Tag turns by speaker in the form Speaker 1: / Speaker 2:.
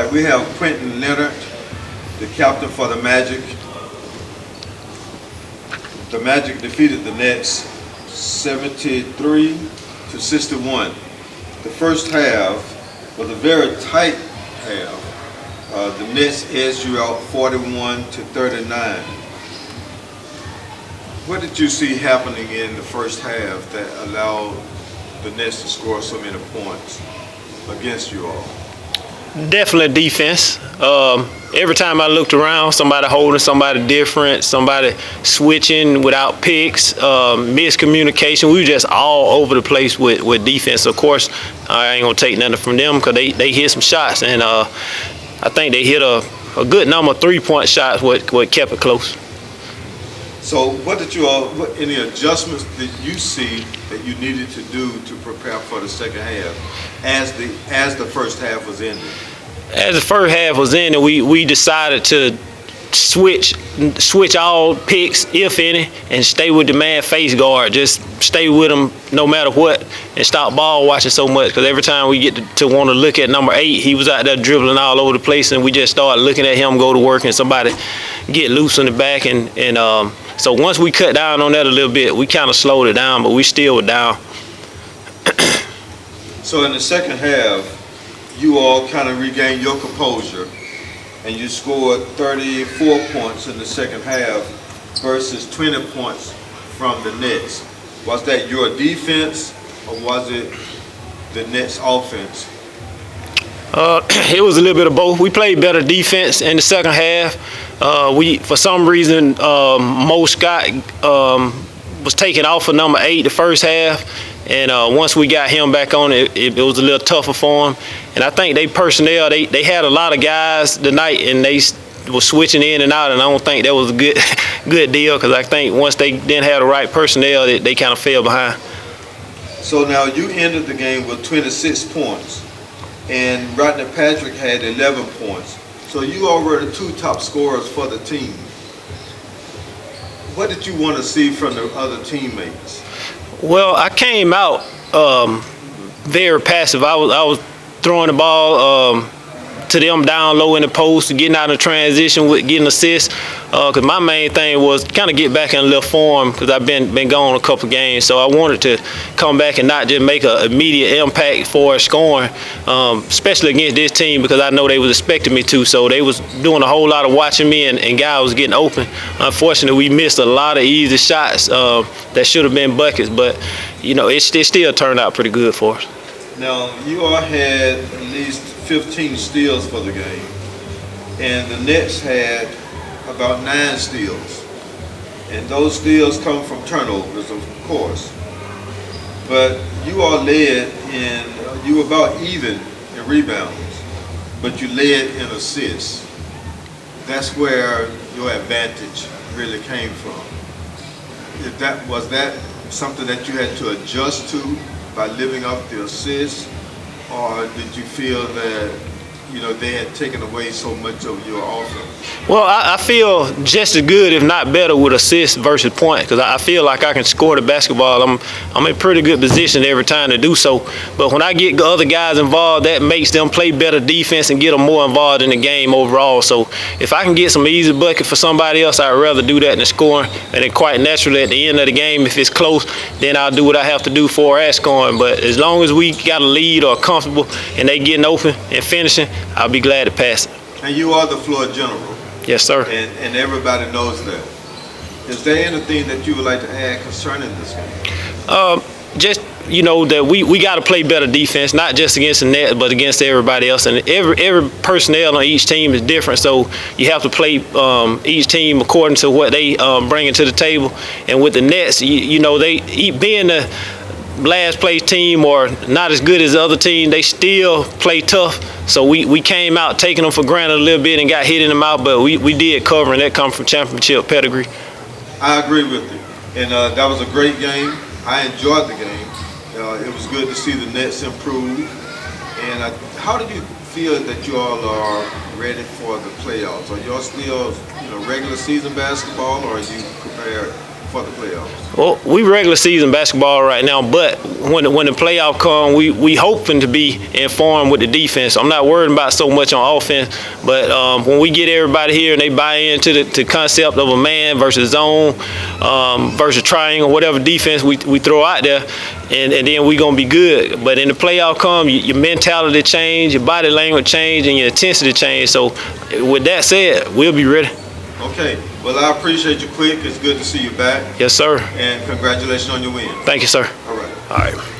Speaker 1: right, we have Quinton Leonard, the captain for the Magic. The Magic defeated the Nets 73-61. The first half was a very tight half. The Nets edged you out 41-39. What did you see happening in the first half that allowed the Nets to score so many points against you all?
Speaker 2: Definitely defense. Every time I looked around, somebody holding somebody different, somebody switching without picks, miscommunication. We were just all over the place with defense. Of course, I ain't gonna take nothing from them because they hit some shots, and I think they hit a good number of 3-point shots, what kept it close.
Speaker 1: So what any adjustments did you see that you needed to do to prepare for the second half as the first half was ending?
Speaker 2: As the first half was ending, we decided to switch all picks, if any, and stay with the man face guard. Just stay with him no matter what, and stop ball watching so much. Because every time we get to want to look at number 8, he was out there dribbling all over the place, and we just started looking at him go to work, and somebody get loose in the back, and so once we cut down on that a little bit, we kind of slowed it down, but we still were down.
Speaker 1: So in the second half, you all kind of regained your composure, and you scored 34 points in the second half versus 20 points from the Nets. Was that your defense, or was it the Nets' offense?
Speaker 2: It was a little bit of both. We played better defense in the second half. For some reason, Mo Scott was taken off of number 8 the first half, and once we got him back on, it was a little tougher for him. And I think they had a lot of guys tonight, and they was switching in and out, and I don't think that was a good deal, because I think once they didn't have the right personnel, they kind of fell behind.
Speaker 1: So now you ended the game with 26 points, and Rodney Patrick had 11 points. So you all were the 2 top scorers for the team. What did you want to see from the other teammates?
Speaker 2: Well, I came out very passive. I was throwing the ball to them down low in the post, getting out of transition with getting assists. Because my main thing was kind of get back in a little form, because I've been gone a couple games. So I wanted to come back and not just make an immediate impact for scoring, especially against this team, because I know they was expecting me to. So they was doing a whole lot of watching me, and guys was getting open. Unfortunately, we missed a lot of easy shots that should have been buckets, but it still turned out pretty good for us.
Speaker 1: Now, you all had at least 15 steals for the game, and the Nets had about 9 steals. And those steals come from turnovers, of course. But you all led you were about even in rebounds, but you led in assists. That's where your advantage really came from. Was that something that you had to adjust to by living up the assists, or did you feel that they had taken away so much of your offense?
Speaker 2: Well, I feel just as good, if not better, with assists versus points, because I feel like I can score the basketball. I'm in pretty good position every time to do so. But when I get other guys involved, that makes them play better defense and get them more involved in the game overall. So if I can get some easy bucket for somebody else, I'd rather do that than scoring. And then quite naturally, at the end of the game, if it's close, then I'll do what I have to do for scoring. But as long as we got a lead or comfortable and they getting open and finishing, I'll be glad to pass it.
Speaker 1: And you are the floor general.
Speaker 2: Yes, sir.
Speaker 1: And everybody knows that. Is there anything that you would like to add concerning this game?
Speaker 2: Just, that we got to play better defense, not just against the Nets, but against everybody else. And every personnel on each team is different, so you have to play each team according to what they bring to the table. And with the Nets, they being the last place team or not as good as the other team, they still play tough. So we came out taking them for granted a little bit and got hit in the mouth, but we did cover, and that come from championship pedigree.
Speaker 1: I agree with you. And that was a great game. I enjoyed the game. It was good to see the Nets improve. And how did you feel that you all are ready for the playoffs? Are you all still regular season basketball, or are you prepared for the playoffs?
Speaker 2: Well, we regular season basketball right now, but when the playoff come, we hoping to be informed with the defense. I'm not worried about so much on offense, but when we get everybody here and they buy into the concept of a man versus zone versus triangle, whatever defense we throw out there, and then we gonna be good. But in the playoff come, your mentality change, your body language change, and your intensity change. So with that said, we'll be ready.
Speaker 1: Okay. Well, I appreciate you, Quik. It's good to see you back.
Speaker 2: Yes, sir.
Speaker 1: And congratulations on your win.
Speaker 2: Thank you, sir.
Speaker 1: All right.
Speaker 2: All right.